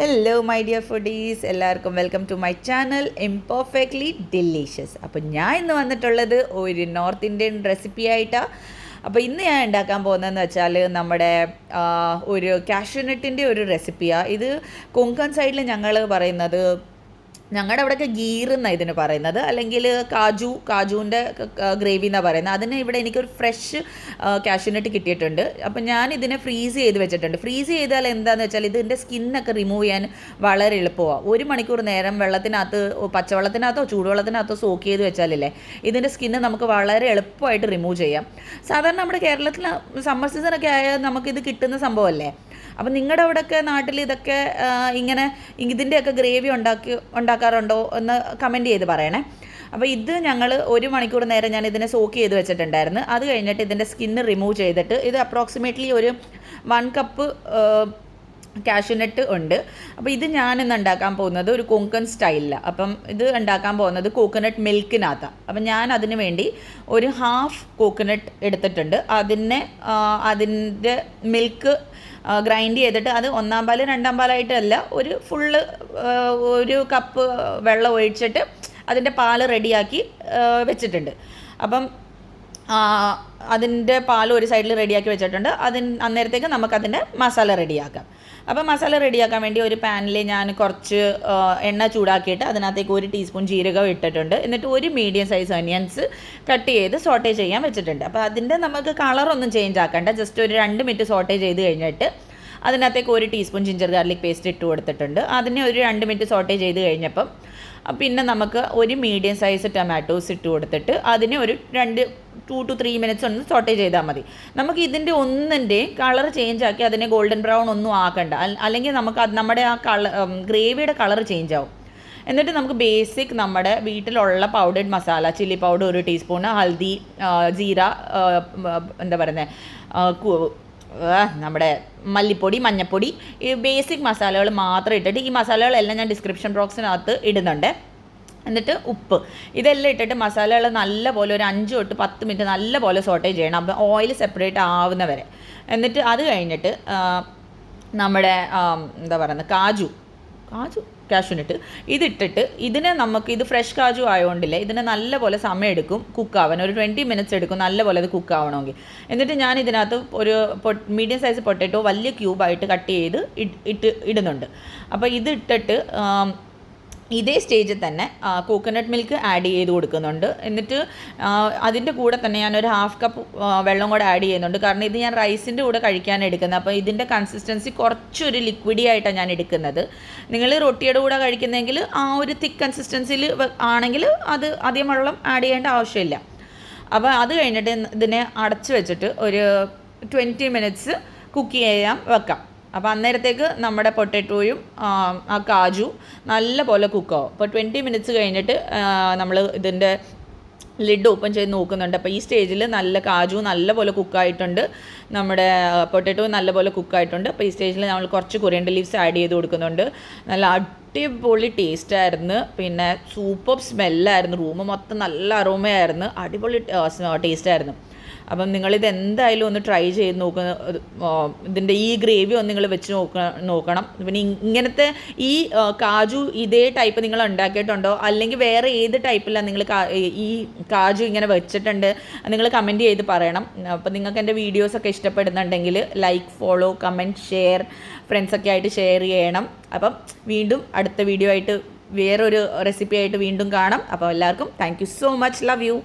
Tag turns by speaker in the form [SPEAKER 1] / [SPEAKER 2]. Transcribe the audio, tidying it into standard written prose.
[SPEAKER 1] Hello my dear foodies, എല്ലാവർക്കും welcome to my channel imperfectly delicious. അപ്പോൾ ഞാൻ ഇന്ന് വന്നിട്ടുള്ളത് ഒരു നോർത്ത് ഇന്ത്യൻ റെസിപ്പി ആയിട്ടാണ്. അപ്പോൾ ഇന്ന് ഞാൻ ഉണ്ടാക്കാൻ പോകുന്നതെന്ന് വെച്ചാൽ നമ്മുടെ ഒരു കാഷ്യൂനട്ടിൻ്റെ ഒരു റെസിപ്പിയാണ്. ഇത് കൊങ്കൺ സൈഡിൽ ഞങ്ങൾ പറയുന്നത്, ഞങ്ങളുടെ അവിടെയൊക്കെ ഗീർ എന്നാണ് ഇതിന് പറയുന്നത്, അല്ലെങ്കിൽ കാജുവിൻ്റെ ഗ്രേവി എന്നാണ് പറയുന്നത്. അതിന് ഇവിടെ എനിക്കൊരു ഫ്രഷ് കാഷ്യൂനട്ട് കിട്ടിയിട്ടുണ്ട്. അപ്പം ഞാൻ ഇതിനെ ഫ്രീസ് ചെയ്ത് വെച്ചിട്ടുണ്ട്. ഫ്രീസ് ചെയ്താൽ എന്താണെന്ന് വെച്ചാൽ ഇതിൻ്റെ സ്കിന്നൊക്കെ റിമൂവ് ചെയ്യാൻ വളരെ എളുപ്പമാണ്. 1 മണിക്കൂർ നേരം വെള്ളത്തിനകത്ത്, പച്ചവെള്ളത്തിനകത്തോ ചൂടുവെള്ളത്തിനകത്തോ സോക്ക് ചെയ്ത് വെച്ചാലില്ലേ, ഇതിൻ്റെ സ്കിന്ന് നമുക്ക് വളരെ എളുപ്പമായിട്ട് റിമൂവ് ചെയ്യാം. സാധാരണ നമ്മുടെ കേരളത്തിൽ സമ്മർ സീസണൊക്കെ ആയാൽ നമുക്കിത് കിട്ടുന്ന സംഭവമല്ലേ. അപ്പം നിങ്ങളുടെ അവിടെയൊക്കെ നാട്ടിൽ ഇതൊക്കെ ഇങ്ങനെ ഇതിൻ്റെയൊക്കെ ഗ്രേവി ഉണ്ടാക്കാറുണ്ടോ എന്ന് കമൻറ്റ് ചെയ്ത് പറയണേ. അപ്പോൾ ഇത് ഞങ്ങൾ 1 മണിക്കൂർ നേരം ഞാൻ ഇതിനെ സോക്ക് ചെയ്ത് വെച്ചിട്ടുണ്ടായിരുന്നു. അത് കഴിഞ്ഞിട്ട് ഇതിൻ്റെ സ്കിന്ന് റിമൂവ് ചെയ്തിട്ട്, ഇത് അപ്രോക്സിമേറ്റ്ലി ഒരു 1 കപ്പ് കാഷ്യൂനട്ട് ഉണ്ട്. അപ്പോൾ ഇത് ഞാനിന്ന് ഉണ്ടാക്കാൻ പോകുന്നത് ഒരു കൊങ്കൺ സ്റ്റൈലിലാണ്. അപ്പം ഇത് ഉണ്ടാക്കാൻ പോകുന്നത് കോക്കനട്ട് മിൽക്കിനകത്താണ്. അപ്പം ഞാൻ അതിന് വേണ്ടി ഒരു ഹാഫ് കോക്കനട്ട് എടുത്തിട്ടുണ്ട്. അതിൻ്റെ മിൽക്ക് ഗ്രൈൻഡ് ചെയ്തിട്ട്, അത് 1-ാം പാല് 2-ാം പാലായിട്ടല്ല, ഒരു ഫുള്ള് 1 കപ്പ് വെള്ളം ഒഴിച്ചിട്ട് അതിൻ്റെ പാല് റെഡിയാക്കി വെച്ചിട്ടുണ്ട്. അപ്പം അതിൻ്റെ പാൽ ഒരു സൈഡിൽ റെഡിയാക്കി വെച്ചിട്ടുണ്ട്. അന്നേരത്തേക്ക് നമുക്കതിൻ്റെ മസാല റെഡിയാക്കാം. അപ്പോൾ മസാല റെഡിയാക്കാൻ വേണ്ടി ഒരു പാനിൽ ഞാൻ കുറച്ച് എണ്ണ ചൂടാക്കിയിട്ട് അതിനകത്തേക്ക് 1 ടീസ്പൂൺ ജീരകം ഇട്ടിട്ടുണ്ട്. എന്നിട്ട് ഒരു മീഡിയം സൈസ് ഒനിയൻസ് കട്ട് ചെയ്ത് സോട്ടേ ചെയ്യാൻ വെച്ചിട്ടുണ്ട്. അപ്പോൾ അതിൻ്റെ നമുക്ക് കളറൊന്നും ചേഞ്ച് ആക്കണ്ട, ജസ്റ്റ് ഒരു 2 മിനിറ്റ് സോട്ടേ ചെയ്ത് കഴിഞ്ഞിട്ട് അതിനകത്തേക്ക് 1 ടീസ്പൂൺ ജിഞ്ചർ ഗാർലിക് പേസ്റ്റ് ഇട്ട് കൊടുത്തിട്ടുണ്ട്. അതിനെ ഒരു 2 മിനിറ്റ് സോട്ടേ ചെയ്ത് കഴിഞ്ഞപ്പം പിന്നെ നമുക്ക് ഒരു മീഡിയം സൈസ് ടൊമാറ്റോസ് ഇട്ട് കൊടുത്തിട്ട് അതിനെ ഒരു 2 to 3 മിനിറ്റ്സ് ഒന്ന് സോട്ടേ ചെയ്താൽ മതി. നമുക്ക് ഇതിൻ്റെ ഒന്നിൻ്റെയും കളർ ചേഞ്ച് ആക്കി അതിനെ ഗോൾഡൻ ബ്രൗൺ ഒന്നും ആക്കണ്ട, അല്ലെങ്കിൽ നമുക്ക് നമ്മുടെ ആ ഗ്രേവിയുടെ കളർ ചേഞ്ച് ആവും. എന്നിട്ട് നമുക്ക് ബേസിക് നമ്മുടെ വീട്ടിലുള്ള powdered masala, chilli powder 1 teaspoon, haldi, jeera, എന്താ പറയുന്നത്, നമ്മുടെ മല്ലിപ്പൊടി, മഞ്ഞൾപ്പൊടി, ഈ ബേസിക് മസാലകൾ മാത്രം ഇട്ടിട്ട്, ഈ മസാലകളെല്ലാം ഞാൻ ഡിസ്ക്രിപ്ഷൻ ബോക്സിനകത്ത് ഇടുന്നുണ്ട്. എന്നിട്ട് ഉപ്പ്, ഇതെല്ലാം ഇട്ടിട്ട് മസാലകൾ നല്ലപോലെ ഒരു 5 തൊട്ട് 10 മിനിറ്റ് നല്ലപോലെ സോട്ടേ ചെയ്യണം, അപ്പം ഓയിൽ സെപ്പറേറ്റ് ആവുന്ന വരെ. എന്നിട്ട് അത് കഴിഞ്ഞിട്ട് നമ്മുടെ എന്താ പറയുന്നത്, കാഷ്യൂനട്ട് ഇതിട്ടിട്ട് ഇതിനെ ഇത് ഫ്രഷ് കാജു ആയതുകൊണ്ടില്ലേ, ഇതിന് നല്ലപോലെ സമയം എടുക്കും കുക്കാവാൻ. ഒരു 20 മിനിറ്റ്സ് എടുക്കും നല്ലപോലെ അത് കുക്കാവണമെങ്കിൽ. എന്നിട്ട് ഞാൻ ഇതിനകത്ത് ഒരു മീഡിയം സൈസ് പൊട്ടറ്റോ വലിയ ക്യൂബായിട്ട് കട്ട് ചെയ്ത് ഇടുന്നുണ്ട്. അപ്പോൾ ഇതിട്ടിട്ട് ഇതേ സ്റ്റേജിൽ തന്നെ കോക്കനട്ട് മിൽക്ക് ആഡ് ചെയ്ത് കൊടുക്കുന്നുണ്ട്. എന്നിട്ട് അതിൻ്റെ കൂടെ തന്നെ ഞാനൊരു 1/2 കപ്പ് വെള്ളം കൂടെ ആഡ് ചെയ്യുന്നുണ്ട്. കാരണം ഇത് ഞാൻ റൈസിൻ്റെ കൂടെ കഴിക്കാൻ എടുക്കുന്നത്. അപ്പോൾ ഇതിൻ്റെ കൺസിസ്റ്റൻസി കുറച്ചൊരു ലിക്വിഡി ആയിട്ടാണ് ഞാൻ എടുക്കുന്നത്. നിങ്ങൾ റൊട്ടിയുടെ കൂടെ കഴിക്കുന്നതെങ്കിൽ ആ ഒരു തിക്ക് കൺസിസ്റ്റൻസിയിൽ ആണെങ്കിൽ അത് അധികം വെള്ളം ആഡ് ചെയ്യേണ്ട ആവശ്യമില്ല. അപ്പോൾ അത് കഴിഞ്ഞിട്ട് ഇതിനെ അടച്ച് വെച്ചിട്ട് ഒരു 20 മിനിറ്റ്സ് കുക്ക് ചെയ്യാൻ വെക്കാം. അപ്പോൾ അന്നേരത്തേക്ക് നമ്മുടെ പൊട്ടറ്റോയും ആ കാജു നല്ലപോലെ കുക്കാവും. അപ്പോൾ 20 മിനിറ്റ്സ് കഴിഞ്ഞിട്ട് നമ്മൾ ഇതിൻ്റെ ലിഡ് ഓപ്പൺ ചെയ്ത് നോക്കുന്നുണ്ട്. അപ്പോൾ ഈ സ്റ്റേജിൽ നല്ല കാജു നല്ലപോലെ കുക്കായിട്ടുണ്ട്, നമ്മുടെ പൊട്ടറ്റോ നല്ലപോലെ കുക്കായിട്ടുണ്ട്. അപ്പോൾ ഈ സ്റ്റേജിൽ നമ്മൾ കുറച്ച് കൊറിയൻഡർ ലീവ്സ് ആഡ് ചെയ്ത് കൊടുക്കുന്നുണ്ട്. നല്ല അടിപൊളി ടേസ്റ്റായിരുന്നു, പിന്നെ സൂപ്പർ സ്മെല്ലായിരുന്നു, റൂം മൊത്തം നല്ല അരോമയായിരുന്നു, അടിപൊളി ടേസ്റ്റായിരുന്നു. അപ്പം നിങ്ങളിത് എന്തായാലും ഒന്ന് ട്രൈ ചെയ്ത് ഇതിൻ്റെ ഈ ഗ്രേവി ഒന്ന് നിങ്ങൾ വെച്ച് നോക്കണം. പിന്നെ ഇങ്ങനത്തെ ഈ കാജു ഇതേ ടൈപ്പ് നിങ്ങൾ ഉണ്ടാക്കിയിട്ടുണ്ടോ, അല്ലെങ്കിൽ വേറെ ഏത് ടൈപ്പിലാണ് നിങ്ങൾ ഈ കാജു ഇങ്ങനെ വെച്ചിട്ടുണ്ട്, നിങ്ങൾ കമൻറ്റ് ചെയ്ത് പറയണം. അപ്പം നിങ്ങൾക്ക് എൻ്റെ വീഡിയോസൊക്കെ ഇഷ്ടപ്പെടുന്നുണ്ടെങ്കിൽ ലൈക്ക്, ഫോളോ, കമൻറ്റ്, ഷെയർ, ഫ്രണ്ട്സൊക്കെ ആയിട്ട് ഷെയർ ചെയ്യണം. അപ്പം വീണ്ടും അടുത്ത വീഡിയോ ആയിട്ട് വേറൊരു റെസിപ്പി ആയിട്ട് വീണ്ടും കാണാം. അപ്പോൾ എല്ലാവർക്കും thank you so much, love you.